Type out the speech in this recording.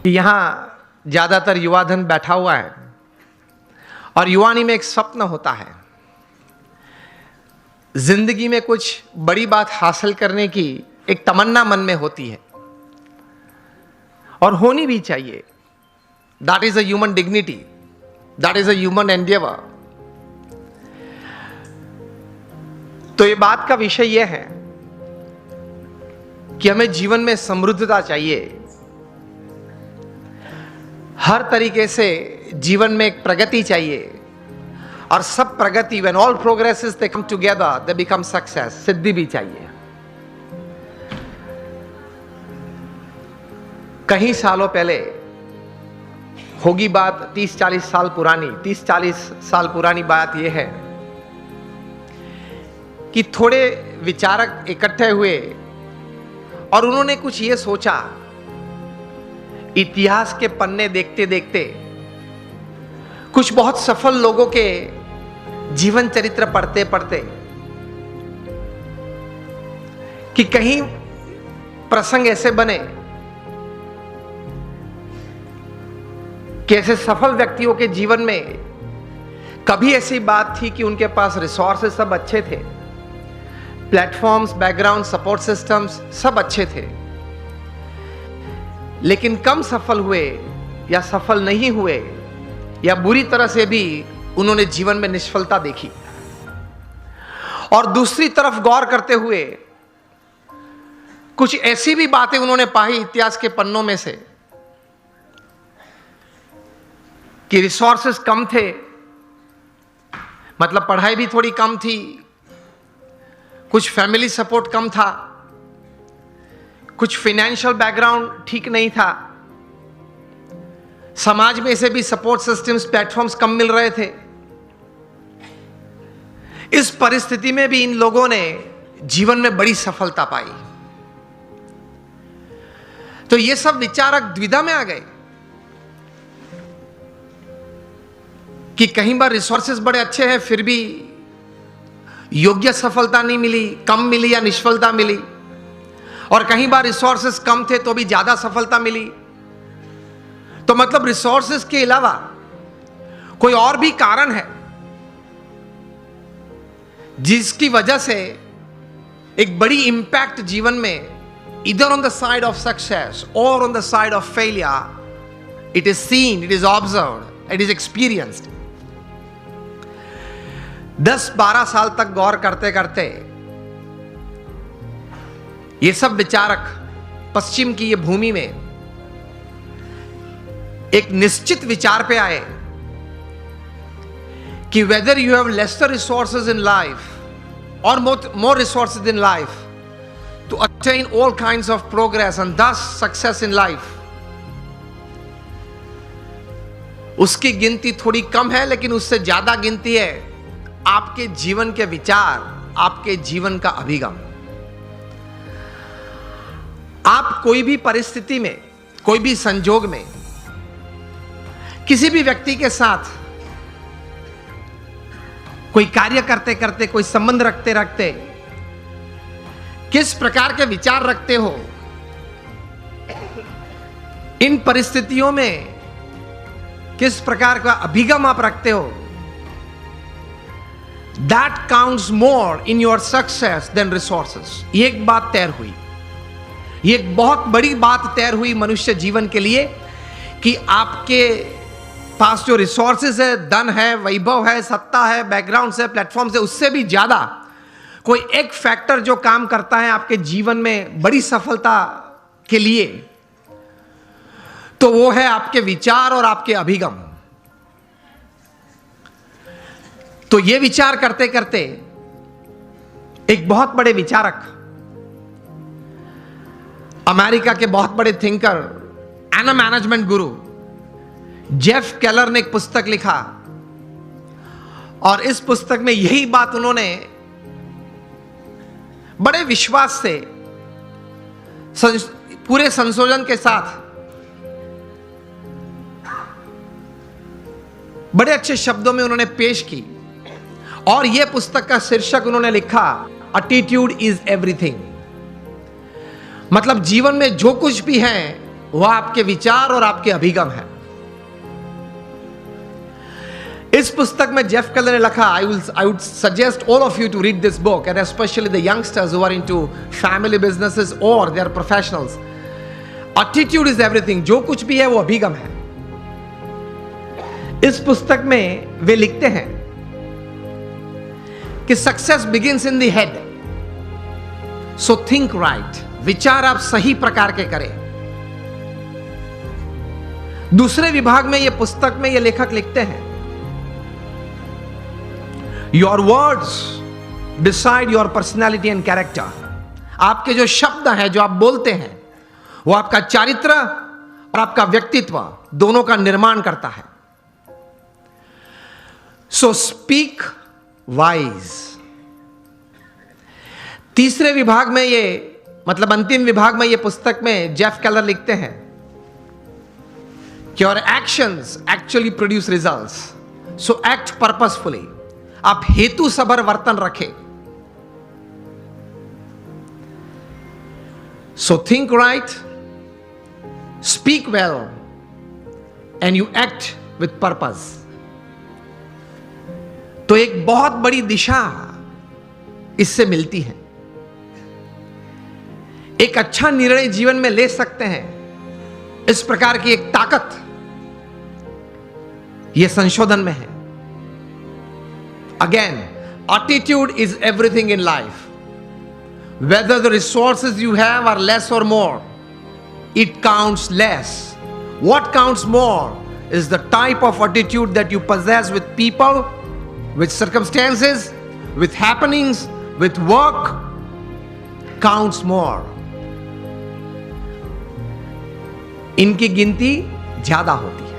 कि यहाँ ज़्यादातर युवा धन बैठा हुआ है और युवानी में एक स्वप्न होता है, जिंदगी में कुछ बड़ी बात हासिल करने की एक तमन्ना मन में होती है और होनी भी चाहिए। That is a human dignity, that is a human Endeavour. तो ये बात का विषय यह है कि हमें जीवन में समृद्धता चाहिए, हर तरीके से जीवन में एक प्रगति चाहिए और सब प्रगति, when all progresses they come together they become success, सिद्धि भी चाहिए। कहीं सालों पहले होगी बात, 30-40 साल पुरानी, 30-40 साल पुरानी बात यह है कि थोड़े विचारक इकट्ठे हुए और उन्होंने कुछ ये सोचा, इतिहास के पन्ने देखते देखते कुछ बहुत सफल लोगों के जीवन चरित्र पढ़ते पढ़ते कि कहीं प्रसंग ऐसे बने कि ऐसे सफल व्यक्तियों के जीवन में कभी ऐसी बात थी कि उनके पास रिसोर्सेस सब अच्छे थे, प्लेटफॉर्म्स, बैकग्राउंड, सपोर्ट सिस्टम्स सब अच्छे थे, लेकिन कम सफल हुए या सफल नहीं हुए या बुरी तरह से भी उन्होंने जीवन में निष्फलता देखी। और दूसरी तरफ गौर करते हुए कुछ ऐसी भी बातें उन्होंने पाई इतिहास के पन्नों में से कि रिसोर्सेस कम थे, मतलब पढ़ाई भी थोड़ी कम थी, कुछ फैमिली सपोर्ट कम था, कुछ फाइनेंशियल बैकग्राउंड ठीक नहीं था, समाज में से भी सपोर्ट सिस्टम्स, प्लेटफॉर्म्स कम मिल रहे थे। इस परिस्थिति में भी इन लोगों ने जीवन में बड़ी सफलता पाई। तो ये सब विचारक द्विधा में आ गए कि कहीं बार रिसोर्सेस बड़े अच्छे हैं फिर भी योग्य सफलता नहीं मिली, कम मिली या निष्फलता मिली, और कहीं बार रिसोर्सेस कम थे तो भी ज्यादा सफलता मिली। तो मतलब रिसोर्सेस के अलावा कोई और भी कारण है जिसकी वजह से एक बड़ी इंपैक्ट जीवन में, इधर on the side of success और on the side of failure, it is seen, it is observed, it is experienced. 10-12 साल तक गौर करते करते ये सब विचारक पश्चिम की ये भूमि में एक निश्चित विचार पे आए कि whether you have lesser resources in life or more resources in life to attain all kinds of progress and thus success in life, उसकी गिनती थोड़ी कम है, लेकिन उससे ज्यादा गिनती है आपके जीवन के विचार, आपके जीवन का अभिगम। आप कोई भी परिस्थिति में, कोई भी संजोग में, किसी भी व्यक्ति के साथ कोई कार्य करते करते, कोई संबंध रखते रखते किस प्रकार के विचार रखते हो, इन परिस्थितियों में किस प्रकार का अभिगम आप रखते हो, that counts more in your success than resources. ये एक बात तैर हुई, ये एक बहुत बड़ी बात तैर हुई मनुष्य जीवन के लिए कि आपके पास जो रिसोर्सेज है, धन है, वैभव है, सत्ता है, बैकग्राउंड है, प्लेटफॉर्म है, उससे भी ज्यादा कोई एक फैक्टर जो काम करता है आपके जीवन में बड़ी सफलता के लिए, तो वो है आपके विचार और आपके अभिगम। तो ये विचार करते करते एक बहुत बड़े विचारक, अमेरिका के बहुत बड़े thinker and management Guru Jeff Keller ने एक पुस्तक लिखा, और इस पुस्तक में यही बात उन्होंने बड़े विश्वास से, पूरे संशोधन के साथ, बड़े अच्छे शब्दों में उन्होंने पेश की। और यह पुस्तक का शीर्षक उन्होंने लिखा, एटीट्यूड इज एवरीथिंग। मतलब जीवन में जो कुछ भी है वह आपके विचार और आपके अभिगम है। इस पुस्तक में जेफ केलर ने लिखा, I would suggest all of you to read this book and specially the youngsters who are into family businesses और they are professionals. Attitude is everything. जो कुछ भी है वो अभिगम है। इस पुस्तक में वे लिखते हैं कि success begins in the head, so think right. विचार आप सही प्रकार के करें। दूसरे विभाग में ये पुस्तक में ये लेखक लिखते हैं, your words decide your personality and character. आपके जो शब्द हैं, जो आप बोलते हैं, वो आपका चारित्र और आपका व्यक्तित्व दोनों का निर्माण करता है। So speak wise. तीसरे विभाग में ये, मतलब अंतिम विभाग में ये पुस्तक में जेफ केलर लिखते हैं कि your actions actually produce results, so act purposefully. आप हेतु सभर वर्तन रखें। So think right, speak well and you act with purpose. तो एक बहुत बड़ी दिशा इससे मिलती है। एक अच्छा निर्णय जीवन में ले सकते हैं, इस प्रकार की एक ताकत यह संशोधन में है। Again, attitude is everything in life. Whether the resources you have are less or more, it counts less. What counts more is the type of attitude that you possess with people, with circumstances, with happenings, with work, counts more. इनकी गिनती ज्यादा होती है।